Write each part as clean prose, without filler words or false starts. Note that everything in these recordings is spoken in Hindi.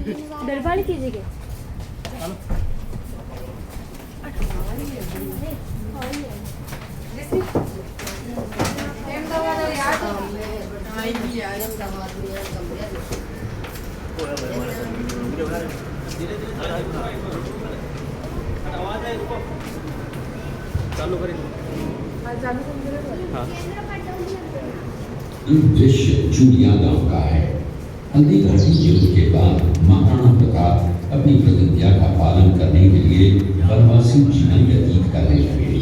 दरबार की जगह चालू करें। हाँ। दृश्य चूड़िया गांव का है। हल्दी घाटी युद्ध के बाद महाराणा प्रताप अपनी प्रतिज्ञा का पालन करने के लिए वनवासी जीवन व्यतीत करने लगे।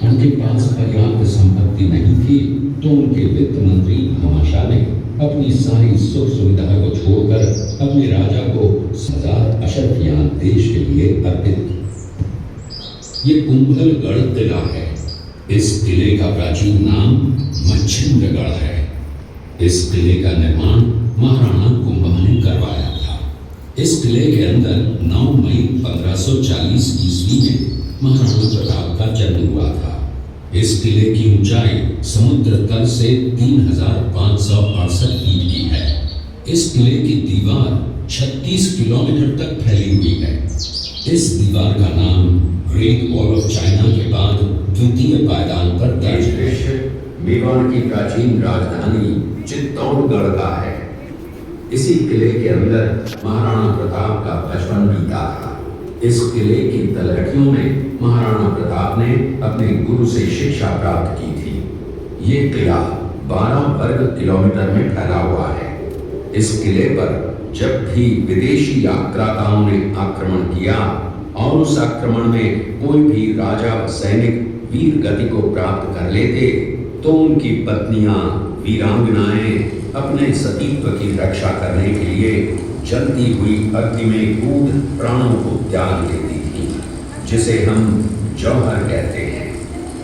उनके पास पर्याप्त संपत्ति नहीं थी तो उनके वित्त मंत्री भामाशाह ने अपनी सारी सुख सुविधा को छोड़कर अपने राजा को 1000 अशर्फियां देश के लिए अर्पित की। ये कुंभलगढ़ किला है। इस किले का प्राचीन नाम मच्छिंद्रगढ़ है। इस किले का निर्माण महाराणा कुंभा ने करवाया था। इस किले के अंदर 9 मई 1540 ईस्वी में महाराणा प्रताप का जन्म हुआ था। इस किले की ऊंचाई समुद्र तल से 3568 फीट की है। इस किले की दीवार 36 किलोमीटर तक फैली हुई है। इस दीवार का नाम ग्रेट वॉल ऑफ चाइना के बाद द्वितीय पायदान पर दर्ज है। मेवाड़ की प्राचीन राजधानी चित्तौड़गढ़ का है। इसी किले के अंदर महाराणा प्रताप का बचपन बीता था। इस किले की तलहटियों में महाराणा प्रताप ने अपने गुरु से शिक्षा प्राप्त की थी। ये किला 12 वर्ग किलोमीटर में फैला हुआ है। इस किले पर जब भी विदेशी आक्रांताओं ने आक्रमण किया और उस आक्रमण में कोई भी राजा व सैनिक वीर गति को प्राप्त कर लेते तो उनकी पत्नियां वीरांगनाएं अपने सतीत्व की रक्षा करने के लिए जलती हुई अग्नि में कूद प्राणों को त्याग देती थी, जिसे हम जौहर कहते हैं।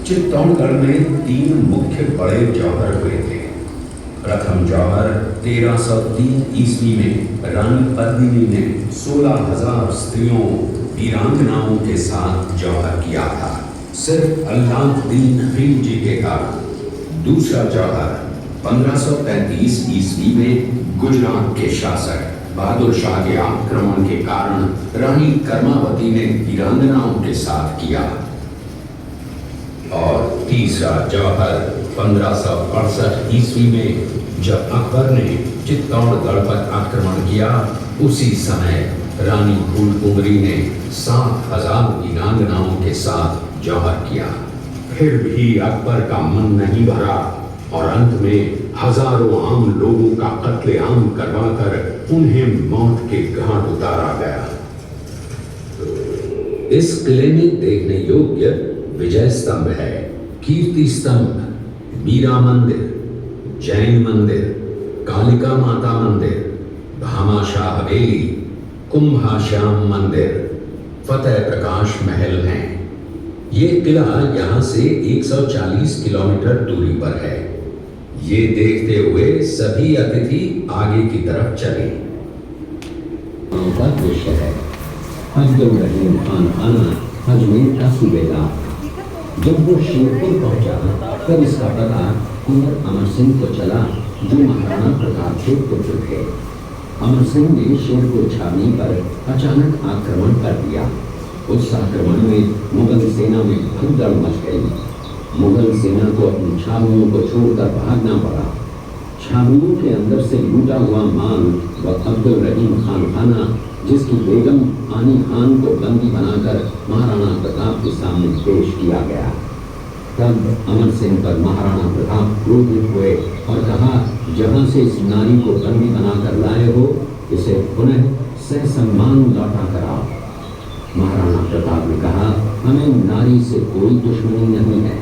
चित्तौड़गढ़ में 3 मुख्य बड़े जौहर हुए थे। प्रथम जौहर 1303 ईस्वी में रानी पद्मिनी ने 16,000 स्त्रियों वीरांगनाओं के साथ जौहर किया था, सिर्फ अल्लाउद्दीन खिलजी के कारण। दूसरा जौहर 1535 ईस्वी में गुजरात के शासक बहादुर शाह के आक्रमण के कारण रानी कर्मावती ने वीरांगनाओं के साथ किया। और तीसरा जौहर 1568 ईस्वी में जब अकबर ने चित्तौड़गढ़ पर आक्रमण किया, उसी समय रानी फूलकुंवरी ने 7,000 वीरांगनाओं के साथ जौहर किया। फिर भी अकबर का मन नहीं भरा और अंत में हजारों आम लोगों का कत्लेआम करवाकर उन्हें मौत के घाट उतारा गया। इस किले में देखने योग्य विजय स्तंभ है, कीर्ति स्तंभ, मीरा मंदिर, जैन मंदिर, कालिका माता मंदिर, भामाशाह हवेली, कुंभाश्याम मंदिर, फतेह प्रकाश महल हैं। ये किला यहाँ से 140 किलोमीटर दूरी पर है। ये देखते हुए सभी अतिथि आगे की तरफ चले। दृश्य है अब्दुल रहीम खान आना अजमेर का सूबेदार। जब वो शेरपुर पहुंचा तब इसका पता कुंवर अमर सिंह को चला, जो महाराणा प्रताप के पुत्र थे। अमर सिंह ने शेरपुर छावनी पर अचानक आक्रमण कर दिया। उस आक्रमण में मुगल सेना में भगदड़ मच गई। मुगल सेना को अपनी छावनियों को छोड़कर भागना पड़ा। छावनियों के अंदर से लूटा हुआ माल व अब्दुल रहीम खान खाना, जिसकी बेगम आनी खान को बंदी बनाकर महाराणा प्रताप के सामने पेश किया गया। तब अमर सिंह पर महाराणा प्रताप क्रोधित हुए और कहा, जहां से इस नारी को बंदी बनाकर लाए हो, इसे पुनः ससम्मान लौटा कर आओ। महाराणा प्रताप ने कहा, हमें नारी से कोई दुश्मनी नहीं है,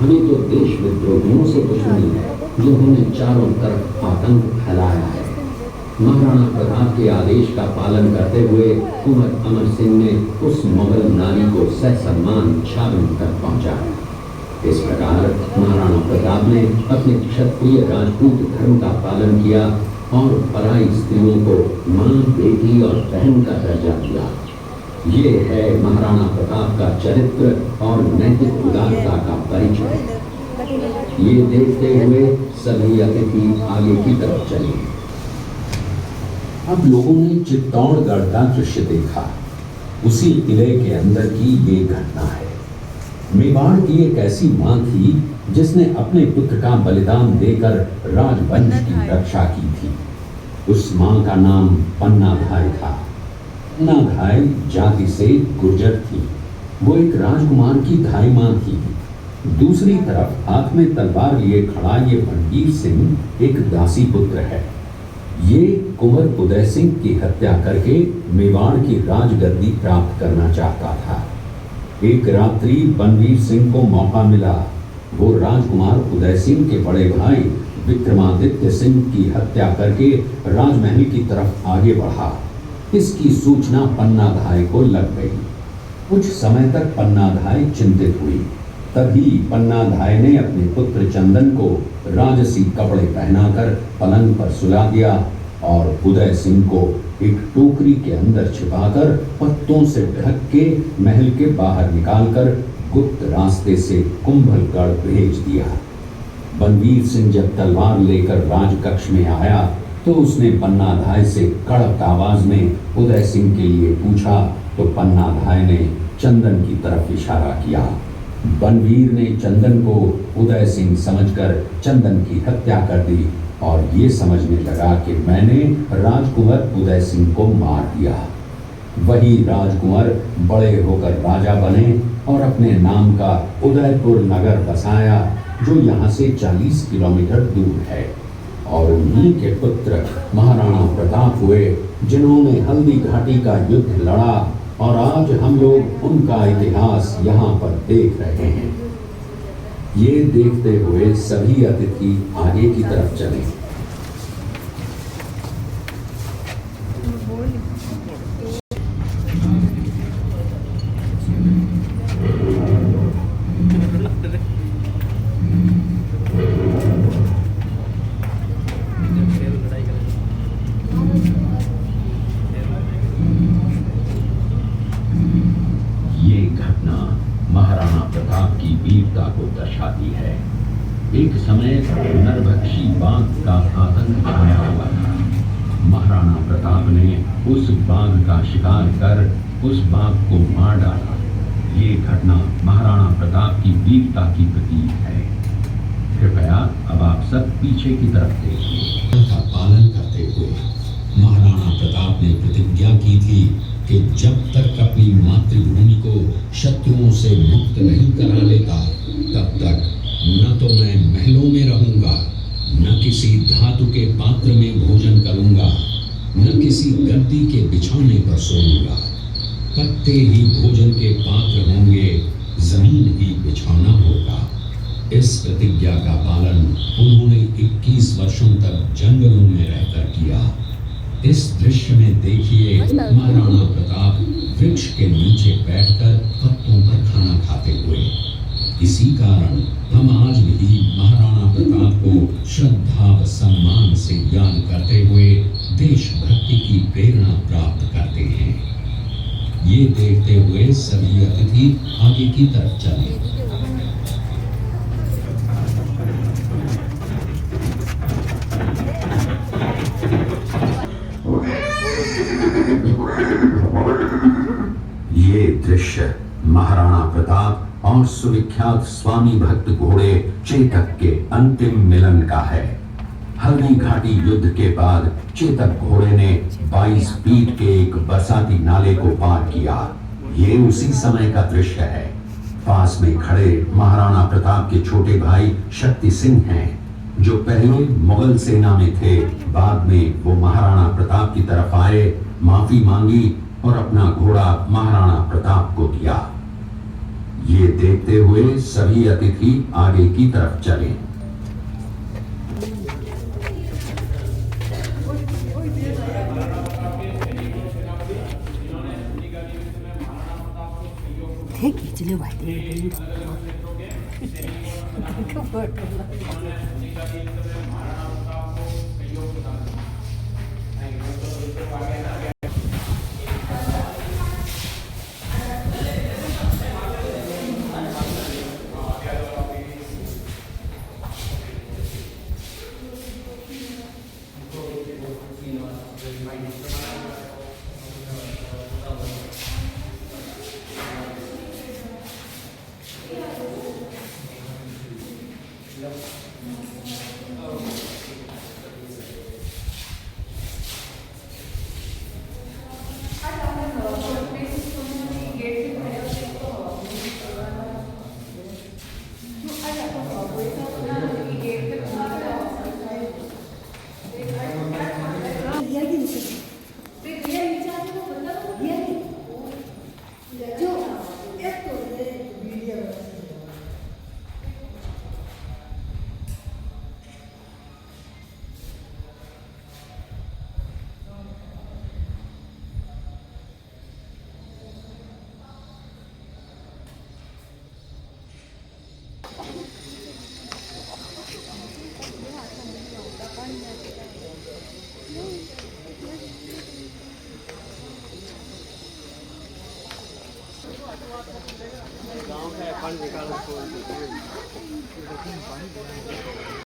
हमें तो देश विद्रोहियों से दुश्मनी है, जिन्होंने चारों तरफ आतंक फैलाया है। महाराणा प्रताप के आदेश का पालन करते हुए कुंवर अमर सिंह ने उस मुगल नारी को ससम्मान छावनी तक पहुंचाया। इस प्रकार महाराणा प्रताप ने अपने क्षत्रिय राजपूत धर्म का पालन किया और पराई स्त्रियों को मां, बेटी और बहन का दर्जा दिया। ये है महाराणा प्रताप का चरित्र और नैतिक उदारता का परिचय। ये देखते हुए सभी अतिथि आगे की तरफ चले। अब लोगों ने चित्तौड़गढ़ का दृश्य देखा। उसी किले के अंदर की ये घटना है। मेवाड़ की एक ऐसी मां थी जिसने अपने पुत्र का बलिदान देकर राजवंश की रक्षा की थी। उस मां का नाम पन्नाधाय था। पन्नाधाय जाति से गुर्जर थी। वो एक राजकुमार की धाई मां थी। दूसरी तरफ हाथ में तलवार लिए खड़ा ये बनवीर सिंह एक दासी पुत्र है। ये कुंवर उदय सिंह की हत्या करके मेवाड़ की राजगद्दी प्राप्त करना चाहता था। एक रात्रि बनवीर सिंह को मौका मिला। वो राजकुमार उदय सिंह के बड़े भाई विक्रमादित्य सिंह की हत्या करके राजमहल की तरफ आगे बढ़ा। इसकी सूचना पन्नाधाय को लग गई। कुछ समय तक पन्नाधाय चिंतित हुई। तभी पन्नाधाय ने अपने पुत्र चंदन को राजसी कपड़े पहनाकर पलंग पर सुला दिया और उदय सिंह को एक टोकरी के अंदर छिपाकर पत्तों से ढक के महल के बाहर निकालकर गुप्त रास्ते से कुंभलगढ़ भेज दिया। बनवीर सिंह जब तलवार लेकर राजकक्ष में आया तो उसने पन्नाधाय से कड़क आवाज में उदय सिंह के लिए पूछा तो पन्नाधाय ने चंदन की तरफ इशारा किया। बनवीर ने चंदन को उदय सिंह समझकर चंदन की हत्या कर दी और ये समझने लगा कि मैंने राजकुंवर उदय सिंह को मार दिया। वही राजकुंवर बड़े होकर राजा बने और अपने नाम का उदयपुर नगर बसाया जो यहाँ से 40 किलोमीटर दूर है। और उन्हीं के पुत्र महाराणा प्रताप हुए जिन्होंने हल्दी घाटी का युद्ध लड़ा और आज हम लोग उनका इतिहास यहाँ पर देख रहे हैं। ये देखते हुए सभी अतिथि आगे की तरफ चले। महाराणा प्रताप की वीरता को दर्शाती है। एक समय नरभक्षी बाघ का आतंक छाया हुआ था। महाराणा प्रताप ने उस बाघ का शिकार कर उस बाघ को मार डाला। ये घटना महाराणा प्रताप की वीरता की प्रतीक है। कृपया अब आप सब पीछे की तरफ देखिए। का पालन करते हुए महाराणा प्रताप ने प्रतिज्ञा की थी कि जब तक अपनी मातृभूमि को शत्रुओं से मुक्त नहीं करा लेता तब तक न तो मैं महलों में रहूंगा, न किसी धातु के पात्र में भोजन करूंगा, न किसी गद्दी के बिछौने पर सोऊंगा। पत्ते ही भोजन के पात्र होंगे, जमीन ही बिछौना होगा। इस प्रतिज्ञा का पालन उन्होंने 21 वर्षों तक जंगलों में रहकर किया। इस दृश्य में देखिए महाराणा प्रताप वृक्ष के नीचे बैठकर पत्तों पर खाना खाते हुए। इसी कारण हम आज भी महाराणा प्रताप को श्रद्धा व सम्मान से याद करते हुए देशभक्ति की प्रेरणा प्राप्त करते हैं। ये देखते हुए सभी अतिथि आगे की तरफ चले। ये दृश्य महाराणा प्रताप और सुविख्यात स्वामी भक्त घोड़े चेतक के अंतिम मिलन का है। हल्दी घाटी युद्ध के बाद चेतक घोड़े ने 22 फीट के एक बरसाती नाले को पार किया। ये उसी समय का दृश्य है। पास में खड़े महाराणा प्रताप के छोटे भाई शक्ति सिंह हैं, जो पहले मुगल सेना में थे। बाद में वो महाराणा प्रताप की तरफ आए, माफी मांगी और अपना घोड़ा महाराणा प्रताप को दिया। ये देखते हुए सभी अतिथि आगे की तरफ चले। गाँव है पानी निकाल